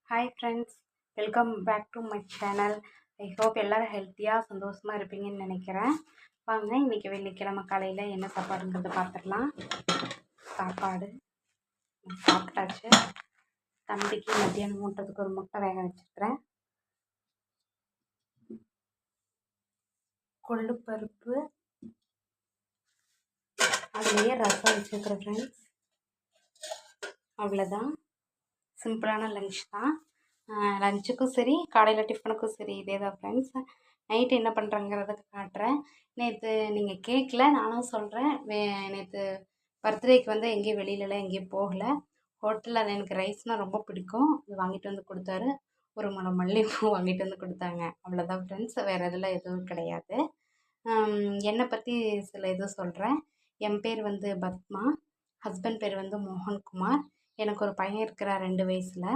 Hi friends, welcome back to my channel. I hope எல்லோரும் ஹெல்த்தியாக சந்தோஷமாக இருப்பீங்கன்னு நினைக்கிறேன். வாங்க இன்றைக்கி வெள்ளிக்கிழமை காலையில் என்ன சாப்பாடுங்கிறத பார்த்துடலாம். சாப்பாடு சாப்பிட்டாச்சு. தம்பிக்கு மத்தியானம் மூன்றதுக்கு ஒரு முட்டை வேக வச்சுருக்கிறேன். கொள்ளுப்பருப்பு, அதுலேயே ரசம் வச்சுருக்கிறேன் ஃப்ரெண்ட்ஸ். அவ்வளோதான், சிம்பிளான லன்ச் தான். லஞ்சுக்கும் சரி காலையில் டிஃபனுக்கும் சரி இதே தான் ஃப்ரெண்ட்ஸ். நைட்டு என்ன பண்ணுறேங்கிறத காட்டுறேன். நேற்று நீங்கள் கேட்கல, நானும் சொல்கிறேன். நேற்று பர்த்டேக்கு வந்து எங்கேயும் வெளியிலலாம் எங்கேயும் போகலை. ஹோட்டலில் எனக்கு ரைஸ்னால் ரொம்ப பிடிக்கும். இது வாங்கிட்டு வந்து கொடுத்தாரு. ஒரு முழம் மல்லிகைப்பூ வாங்கிட்டு வந்து கொடுத்தாங்க. அவ்வளோதான் ஃப்ரெண்ட்ஸ், வேறு இதில் எதுவும் கிடையாது. என்னை பற்றி சில இது சொல்கிறேன். என் பேர் வந்து பத்மா, ஹஸ்பண்ட் பேர் வந்து மோகன்குமார். எனக்கு ஒரு பையன் இருக்கிறான் 2 வயசில்.